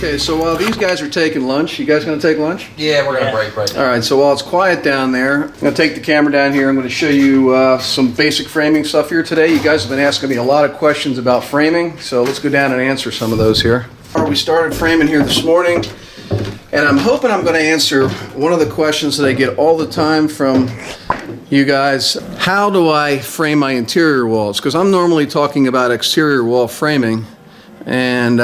Okay, so while these guys are taking lunch, you guys gonna take lunch? Yeah, we're gonna break right now. All right, so while it's quiet down there, I'm gonna take the camera down here. I'm gonna show you some basic framing stuff here today. You guys have been asking me a lot of questions about framing, so let's go down and answer some of those here. We started framing here this morning, and I'm hoping I'm gonna answer one of the questions that I get all the time from you guys. How do I frame my interior walls? Because I'm normally talking about exterior wall framing, and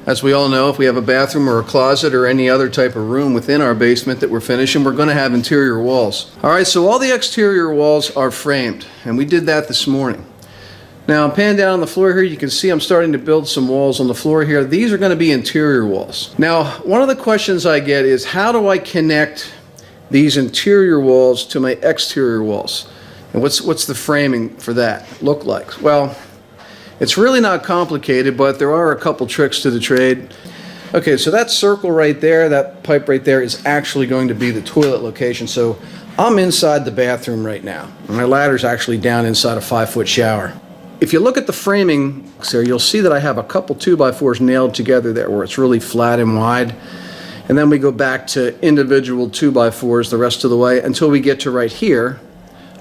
as we all know, if we have a bathroom or a closet or any other type of room within our basement that we're finishing, we're going to have interior walls. All right, so all the exterior walls are framed, and we did that this morning. Now, I'm panning down on the floor here. You can see I'm starting to build some walls on the floor here. These are going to be interior walls. Now, one of the questions I get is, how do I connect these interior walls to my exterior walls? And what's the framing for that look like? Well, it's really not complicated, but there are a couple tricks to the trade. Okay, so that circle right there, that pipe right there, is actually going to be the toilet location. So I'm inside the bathroom right now. My ladder's actually down inside a 5-foot shower. If you look at the framing there, you'll see that I have a couple 2x4s nailed together there where it's really flat and wide. And then we go back to individual 2x4s the rest of the way until we get to right here.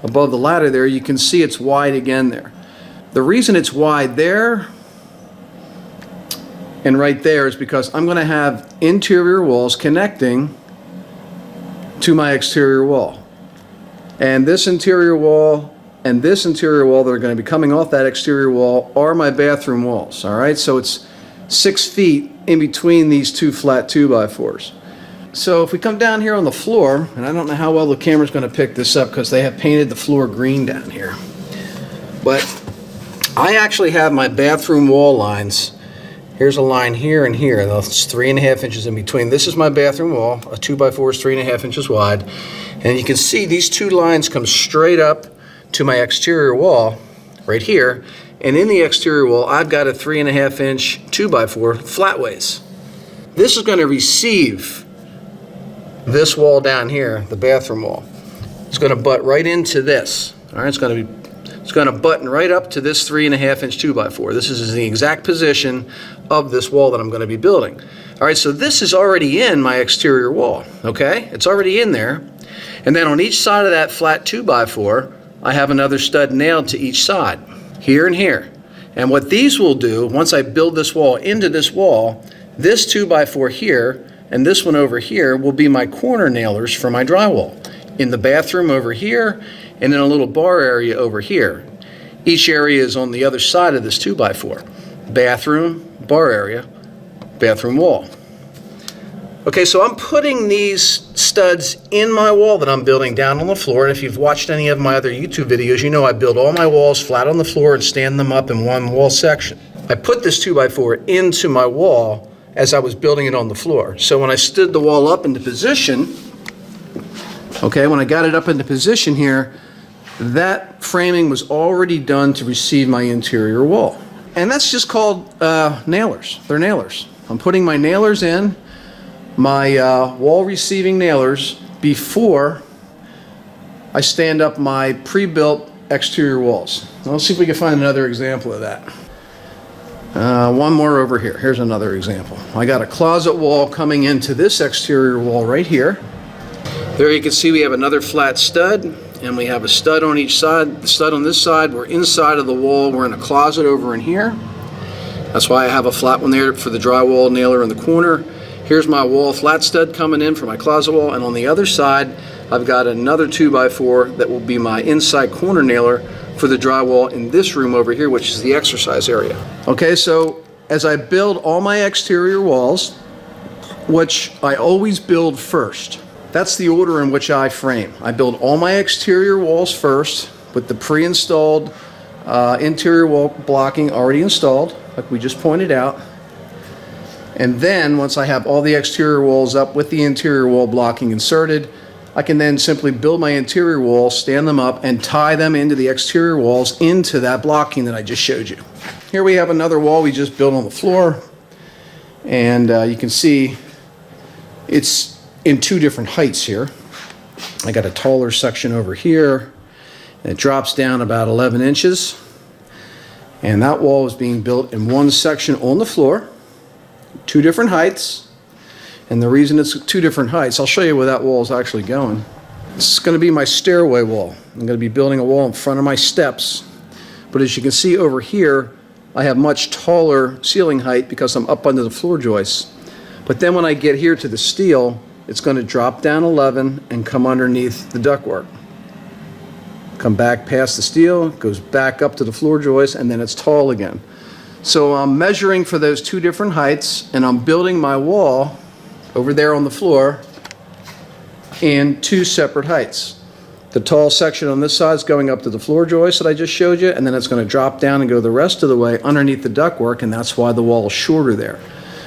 Above the ladder there, you can see it's wide again there. The reason it's wide there and right there is because I'm going to have interior walls connecting to my exterior wall. And this interior wall and this interior wall that are going to be coming off that exterior wall are my bathroom walls. All right, so it's 6 feet in between these two flat 2x4s. So if we come down here on the floor, and I don't know how well the camera's going to pick this up because they have painted the floor green down here, but I actually have my bathroom wall lines. Here's a line here and here. That's 3.5 inches in between. This is my bathroom wall. A 2x4 is 3.5 inches wide. And you can see these two lines come straight up to my exterior wall right here. And in the exterior wall, I've got a 3.5 inch 2x4 flatways. This is going to receive this wall down here, the bathroom wall. It's going to butt right into this. All right, it's going to button right up to this 3.5 inch 2x4. This is the exact position of this wall that I'm going to be building. All right, so this is already in my exterior wall, okay? It's already in there. And then on each side of that flat 2x4, I have another stud nailed to each side, here and here. And what these will do, once I build this wall into this wall, this 2x4 here and this one over here will be my corner nailers for my drywall. In the bathroom over here, and then a little bar area over here. Each area is on the other side of this 2x4. Bathroom, bar area, bathroom wall. Okay, so I'm putting these studs in my wall that I'm building down on the floor, and if you've watched any of my other YouTube videos, you know I build all my walls flat on the floor and stand them up in one wall section. I put this 2x4 into my wall as I was building it on the floor. So when I stood the wall up into position, okay, when I got it up into position here, that framing was already done to receive my interior wall. And that's just called nailers. They're nailers. I'm putting my nailers in, my wall receiving nailers, before I stand up my pre-built exterior walls. Now, let's see if we can find another example of that. One more over here. Here's another example. I got a closet wall coming into this exterior wall right here. There you can see we have another flat stud, and we have a stud on each side. The stud on this side, we're inside of the wall. We're in a closet over in here. That's why I have a flat one there for the drywall nailer in the corner. Here's my wall flat stud coming in for my closet wall, and on the other side, I've got another 2x4 that will be my inside corner nailer for the drywall in this room over here, which is the exercise area. Okay, so as I build all my exterior walls, which I always build first, that's the order in which I frame. I build all my exterior walls first with the pre-installed interior wall blocking already installed, like we just pointed out. And then once I have all the exterior walls up with the interior wall blocking inserted, I can then simply build my interior walls, stand them up, and tie them into the exterior walls into that blocking that I just showed you. Here we have another wall we just built on the floor, and you can see it's in two different heights here. I got a taller section over here, and it drops down about 11 inches. And that wall is being built in one section on the floor, two different heights. And the reason it's two different heights, I'll show you where that wall is actually going. This is going to be my stairway wall. I'm going to be building a wall in front of my steps. But as you can see over here, I have much taller ceiling height because I'm up under the floor joists. But then when I get here to the steel, it's going to drop down 11 and come underneath the ductwork. Come back past the steel, goes back up to the floor joist, and then it's tall again. So I'm measuring for those two different heights, and I'm building my wall over there on the floor in two separate heights. The tall section on this side is going up to the floor joist that I just showed you, and then it's going to drop down and go the rest of the way underneath the ductwork, and that's why the wall is shorter there.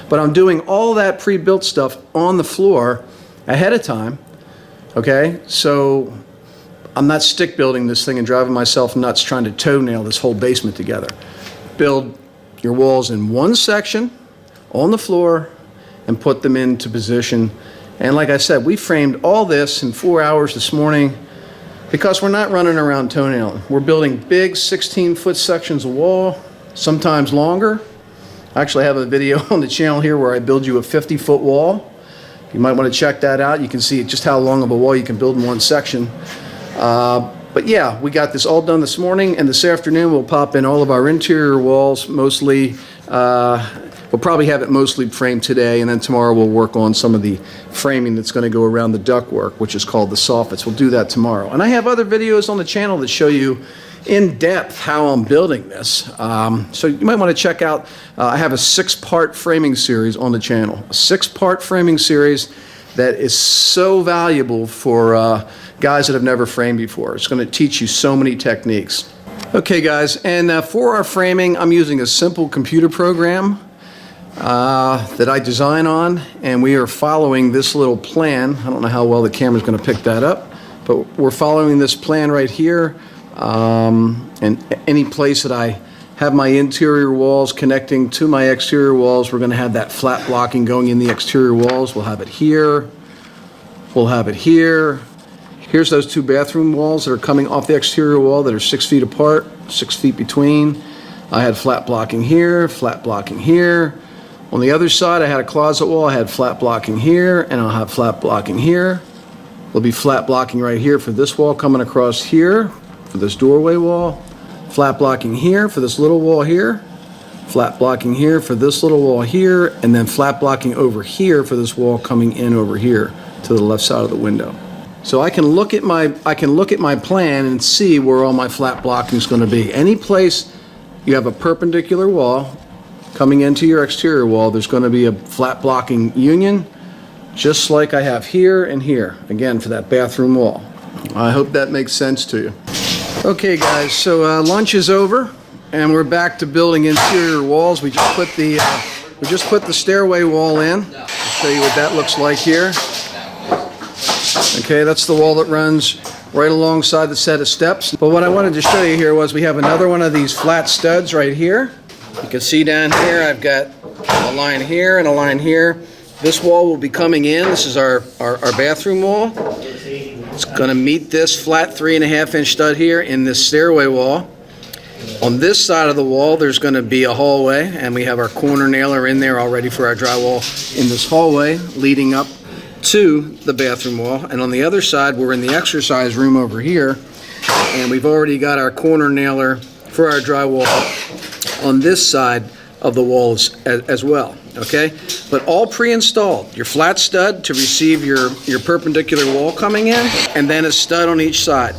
But I'm doing all that pre-built stuff on the floor ahead of time, okay? So I'm not stick building this thing and driving myself nuts trying to toenail this whole basement together. Build your walls in one section on the floor and put them into position. And like I said, we framed all this in 4 hours this morning because we're not running around toenailing. We're building big 16-foot sections of wall, sometimes longer. I actually have a video on the channel here where I build you a 50-foot wall. You might want to check that out. You can see just how long of a wall you can build in one section. But yeah, we got this all done this morning, and this afternoon we'll pop in all of our interior walls, mostly. We'll probably have it mostly framed today, and then tomorrow we'll work on some of the framing that's going to go around the ductwork, which is called the soffits. We'll do that tomorrow. And I have other videos on the channel that show you in depth how I'm building this. So you might want to check out, I have a 6-part framing series on the channel. A 6-part framing series that is so valuable for guys that have never framed before. It's going to teach you so many techniques. Okay guys, and for our framing, I'm using a simple computer program that I design on, and we are following this little plan. I don't know how well the camera's going to pick that up, but we're following this plan right here. And any place that I have my interior walls connecting to my exterior walls, we're going to have that flat blocking going in the exterior walls. We'll have it here. We'll have it here. Here's those two bathroom walls that are coming off the exterior wall that are 6 feet apart, 6 feet between. I had flat blocking here, flat blocking here. On the other side, I had a closet wall. I had flat blocking here, and I'll have flat blocking here. There'll be flat blocking right here for this wall coming across here, for this doorway wall. Flat blocking here for this little wall here. Flat blocking here for this little wall here, and then flat blocking over here for this wall coming in over here to the left side of the window. So I can look at my plan and see where all my flat blocking is going to be. Any place you have a perpendicular wall coming into your exterior wall, there's going to be a flat blocking union, just like I have here and here, again for that bathroom wall. I hope that makes sense to you. Okay guys, so lunch is over and we're back to building interior walls. We just put the stairway wall in. I'll show you what that looks like here. Okay, that's the wall that runs right alongside the set of steps. But what I wanted to show you here was we have another one of these flat studs right here. You can see down here I've got a line here and a line here. This wall will be coming in. This is our bathroom wall. It's going to meet this flat 3.5-inch stud here in this stairway wall. On this side of the wall there's going to be a hallway, and we have our corner nailer in there already for our drywall in this hallway leading up to the bathroom wall. And on the other side we're in the exercise room over here, and we've already got our corner nailer for our drywall on this side of the walls as well, okay? But all pre-installed. Your flat stud to receive your perpendicular wall coming in, and then a stud on each side,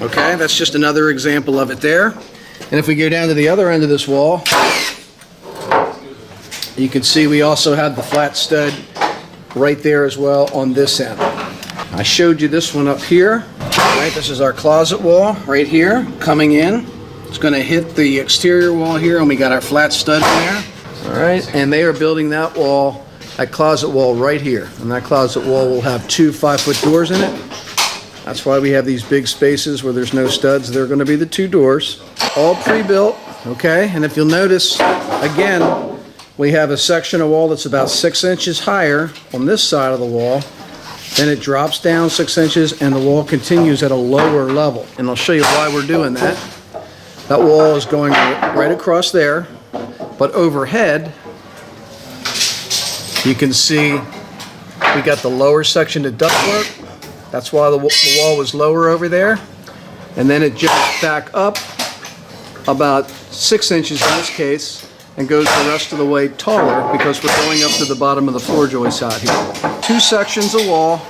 okay? That's just another example of it there. And if we go down to the other end of this wall, you can see we also have the flat stud right there as well on this end. I showed you this one up here, right? This is our closet wall right here coming in. It's going to hit the exterior wall here, and we got our flat stud in there. All right, and they are building that wall, that closet wall right here. And that closet wall will have 2 5-foot doors in it. That's why we have these big spaces where there's no studs. They're going to be the 2 doors, all pre-built, okay? And if you'll notice, again, we have a section of wall that's about 6 inches higher on this side of the wall. Then it drops down 6 inches, and the wall continues at a lower level. And I'll show you why we're doing that. That wall is going right across there, but overhead, You can see we got the lower section of ductwork. That's why the wall was lower over there. And then it jumps back up about 6 inches in this case and goes the rest of the way taller because we're going up to the bottom of the floor joist out here. 2 sections of wall,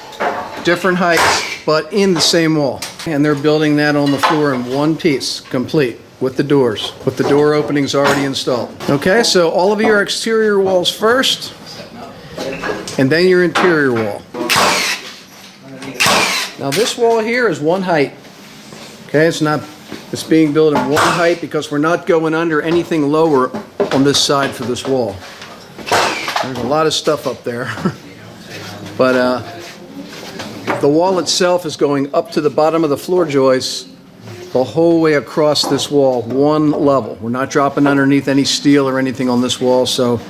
different heights, but in the same wall. And they're building that on the floor in one piece, complete, with the doors, with the door openings already installed. Okay, so all of your exterior walls first, and then your interior wall. Now this wall here is one height. Okay, it's being built in one height because we're not going under anything lower on this side for this wall. There's a lot of stuff up there. But the wall itself is going up to the bottom of the floor joist the whole way across this wall, one level. We're not dropping underneath any steel or anything on this wall. So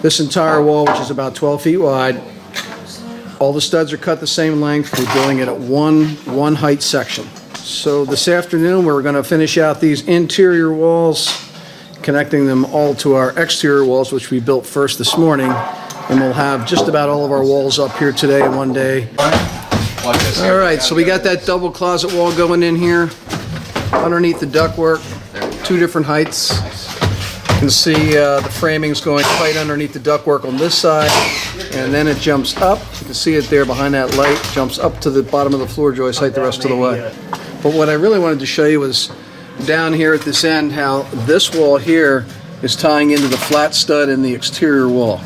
this entire wall, which is about 12 feet wide, all the studs are cut the same length. We're doing it at one height section. So this afternoon we're going to finish out these interior walls, connecting them all to our exterior walls, which we built first this morning, and we'll have just about all of our walls up here today in one day. All right, so we got that double closet wall going in here underneath the ductwork, 2 different heights. You can see the framing's going right underneath the ductwork on this side, and then it jumps up. You can see it there behind that light, jumps up to the bottom of the floor joist height the rest of the way. But what I really wanted to show you was down here at this end, how this wall here is tying into the flat stud in the exterior wall.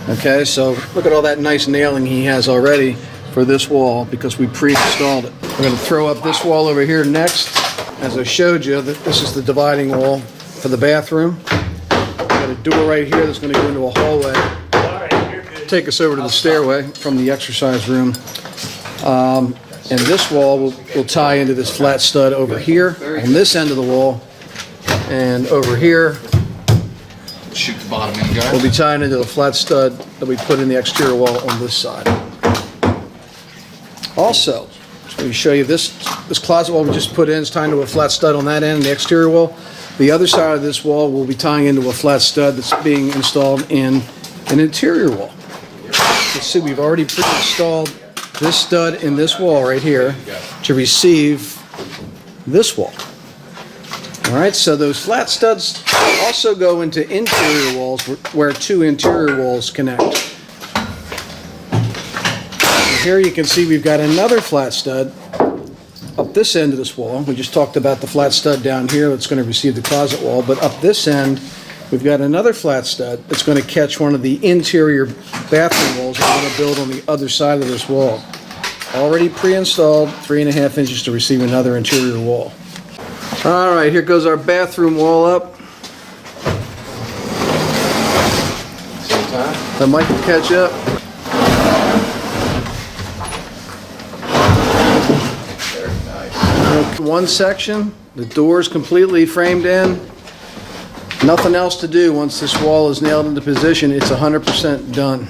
Okay, so look at all that nice nailing he has already for this wall because we pre-installed it. We're going to throw up this wall over here next. As I showed you, this is the dividing wall for the bathroom. We've got a door right here that's going to go into a hallway, take us over to the stairway from the exercise room. And this wall will tie into this flat stud over here on this end of the wall, and over here shoot the bottom end guard. We'll be tying into the flat stud that we put in the exterior wall on this side. Also, let me show you this closet wall we just put in is tying to a flat stud on that end, the exterior wall. The other side of this wall will be tying into a flat stud that's being installed in an interior wall. Let's see, we've already pre-installed this stud in this wall right here to receive this wall. All right, so those flat studs also go into interior walls where 2 interior walls connect. And here you can see we've got another flat stud up this end of this wall. We just talked about the flat stud down here that's going to receive the closet wall, but up this end we've got another flat stud that's going to catch one of the interior bathroom walls that we're going to build on the other side of this wall. Already pre-installed, 3.5 inches to receive another interior wall. All right, here goes our bathroom wall up. The mic will catch up. One section, the door is completely framed in. Nothing else to do once this wall is nailed into position. It's 100% done,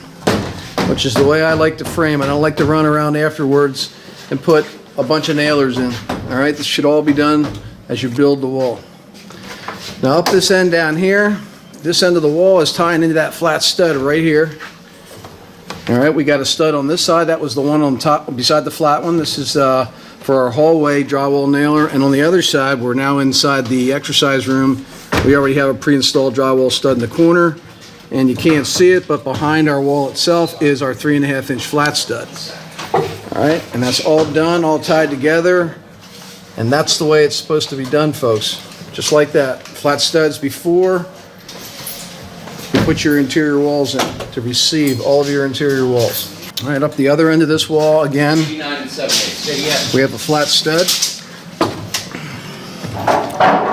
which is the way I like to frame. I don't like to run around afterwards and put a bunch of nailers in. All right, this should all be done as you build the wall. Now up this end down here, this end of the wall is tying into that flat stud right here. All right, we got a stud on this side. That was the one on top beside the flat one. This is for our hallway drywall nailer. And on the other side, we're now inside the exercise room. We already have a pre-installed drywall stud in the corner. And you can't see it, but behind our wall itself is our 3.5 inch flat stud. All right, and that's all done, all tied together. And that's the way it's supposed to be done, folks. Just like that. Flat studs before you put your interior walls in to receive all of your interior walls. All right, up the other end of this wall again, we have a flat stud. We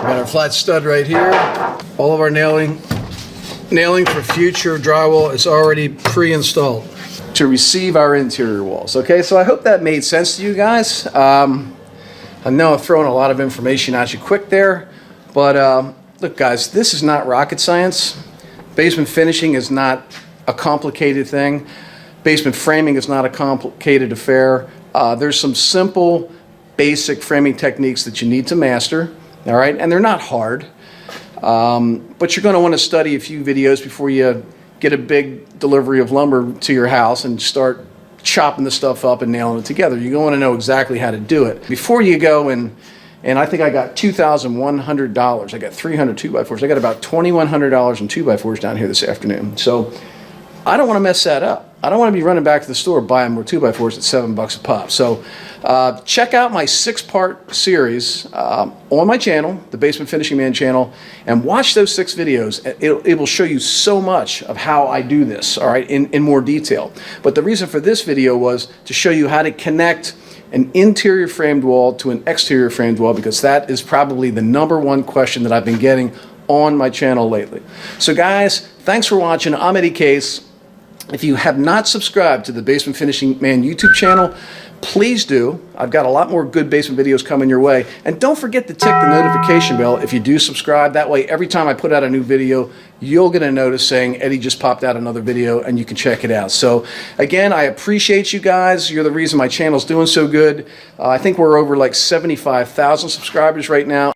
got our flat stud right here. All of our nailing for future drywall is already pre-installed to receive our interior walls. Okay, so I hope that made sense to you guys. I know I've thrown a lot of information at you quick there, but look guys, this is not rocket science. Basement finishing is not a complicated thing. Basement framing is not a complicated affair. There's some simple, basic framing techniques that you need to master, all right? And they're not hard, but you're gonna wanna study a few videos before you get a big delivery of lumber to your house and start chopping the stuff up and nailing it together. You're going to know exactly how to do it. Before you go and I think I got $2,100. I got 300 2x4s. I got about $2,100 in 2x4s down here this afternoon. So I don't want to mess that up. I don't want to be running back to the store buying more 2x4s at $7 a pop. So check out my 6-part series on my channel, the Basement Finishing Man channel, and watch those 6 videos. It will show you so much of how I do this, all right, in more detail. But the reason for this video was to show you how to connect an interior framed wall to an exterior framed wall, because that is probably the #1 question that I've been getting on my channel lately. So guys, thanks for watching. I'm Eddie Case. If you have not subscribed to the Basement Finishing Man YouTube channel, please do. I've got a lot more good basement videos coming your way. And don't forget to tick the notification bell if you do subscribe. That way, every time I put out a new video, you'll get a notice saying, Eddie just popped out another video, and you can check it out. So again, I appreciate you guys. You're the reason my channel's doing so good. I think we're over like 75,000 subscribers right now.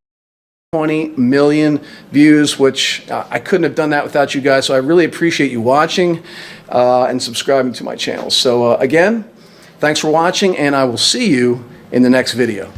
20 million views, which I couldn't have done that without you guys. So I really appreciate you watching and subscribing to my channel. So again, thanks for watching, and I will see you in the next video.